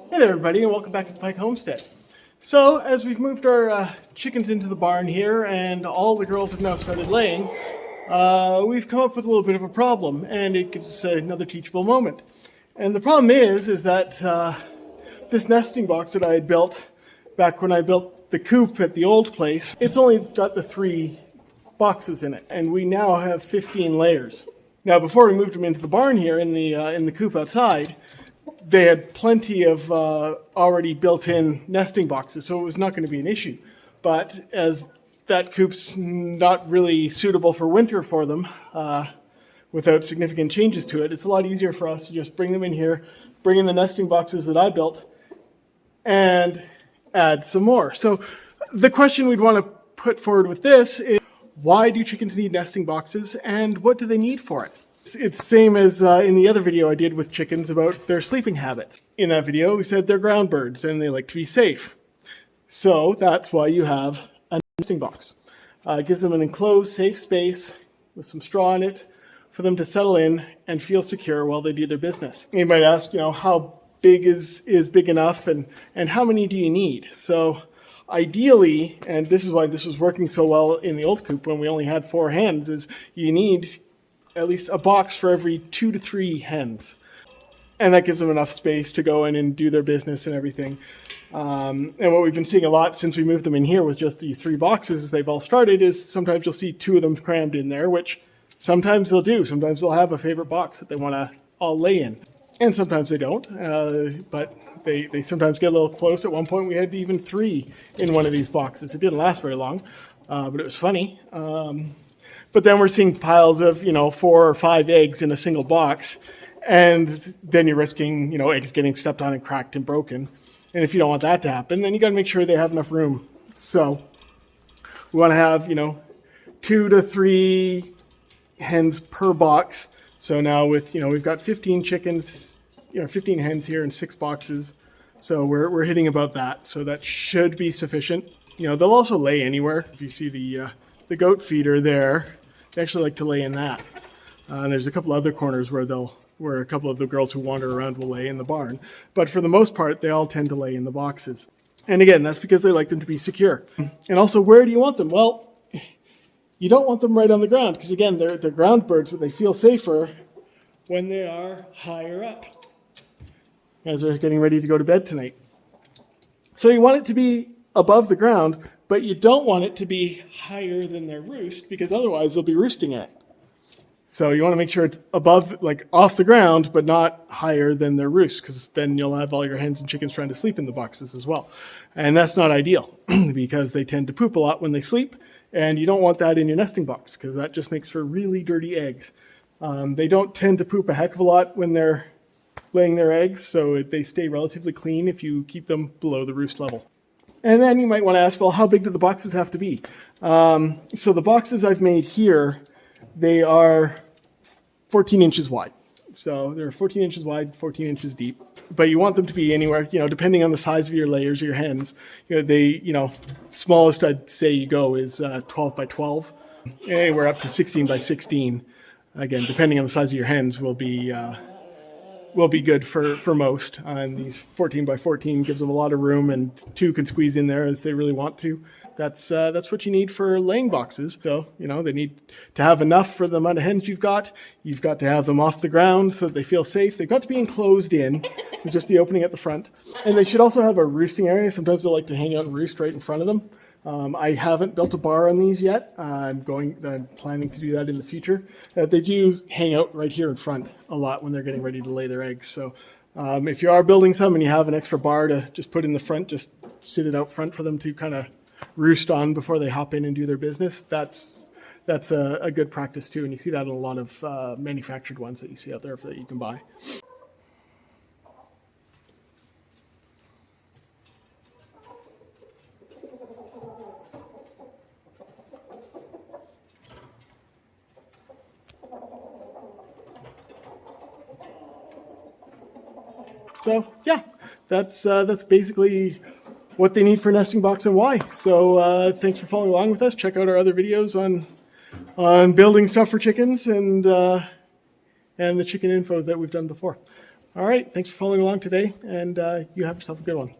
Hey there everybody and welcome back to the Pike Homestead. So as we've moved our chickens into the barn here and all the girls have now started laying, we've come up with a little bit of a problem and it gives us another teachable moment. And the problem is that this nesting box that I had built back when I built the coop at the old place, it's only got the 3 boxes in it and we now have 15 layers. Now before we moved them into the barn here in the coop outside, they had plenty of already built-in nesting boxes, so it was not going to be an issue. But as that coop's not really suitable for winter for them, without significant changes to it, it's a lot easier for us to just bring them in here, bring in the nesting boxes that I built, and add some more. So the question we'd want to put forward with this is, why do chickens need nesting boxes, and what do they need for it? It's the same as in the other video I did with chickens about their sleeping habits. In that video, we said they're ground birds and they like to be safe. So that's why you have a nesting box. It gives them an enclosed, safe space with some straw in it for them to settle in and feel secure while they do their business. You might ask, how big is big enough and how many do you need? So ideally, and this is why this was working so well in the old coop when we only had 4 hens, is you need at least a box for every 2 to 3 hens. And that gives them enough space to go in and do their business and everything. And what we've been seeing a lot since we moved them in here was just these 3 boxes they've all started is sometimes you'll see 2 of them crammed in there, which sometimes they'll do. Sometimes they'll have a favorite box that they want to all lay in. And sometimes they don't, but they sometimes get a little close. At one point we had even 3 in one of these boxes. It didn't last very long, but it was funny. But then we're seeing piles of, 4 or 5 eggs in a single box. And then you're risking, eggs getting stepped on and cracked and broken. And if you don't want that to happen, then you got to make sure they have enough room. So we want to have, 2 to 3 hens per box. So now with, we've got 15 chickens, 15 hens here in 6 boxes. So we're hitting about that. So that should be sufficient. They'll also lay anywhere. If you see the goat feeder there, they actually like to lay in that. And there's a couple other corners where a couple of the girls who wander around will lay in the barn. But for the most part, they all tend to lay in the boxes. And again, that's because they like them to be secure. And also, where do you want them? Well, you don't want them right on the ground because again, they're ground birds, but they feel safer when they are higher up as they're getting ready to go to bed tonight. So you want it to be above the ground, but you don't want it to be higher than their roost because otherwise they'll be roosting in it. So you want to make sure it's above, like off the ground, but not higher than their roost because then you'll have all your hens and chickens trying to sleep in the boxes as well. And that's not ideal because they tend to poop a lot when they sleep and you don't want that in your nesting box because that just makes for really dirty eggs. They don't tend to poop a heck of a lot when they're laying their eggs, so they stay relatively clean if you keep them below the roost level. And then you might want to ask, well, how big do the boxes have to be? So the boxes I've made here, they are 14 inches wide. So they're 14 inches wide, 14 inches deep. But you want them to be anywhere, depending on the size of your layers or your hens. Smallest I'd say you go is 12 by 12. Anywhere up to 16 by 16. Again, depending on the size of your hens will be good for most. And these 14 by 14 gives them a lot of room and 2 can squeeze in there if they really want to. That's what you need for laying boxes. So, they need to have enough for the amount of hens you've got. You've got to have them off the ground so that they feel safe. They've got to be enclosed in. It's just the opening at the front. And they should also have a roosting area. Sometimes they'll like to hang out and roost right in front of them. I haven't built a bar on these yet. I'm planning to do that in the future. They do hang out right here in front a lot when they're getting ready to lay their eggs. So if you are building some and you have an extra bar to just put in the front, just sit it out front for them to kind of roost on before they hop in and do their business. That's a good practice too. And you see that in a lot of manufactured ones that you see out there that you can buy. So yeah, that's basically what they need for a nesting box and why. So thanks for following along with us. Check out our other videos on building stuff for chickens and the chicken info that we've done before. All right, thanks for following along today, and you have yourself a good one.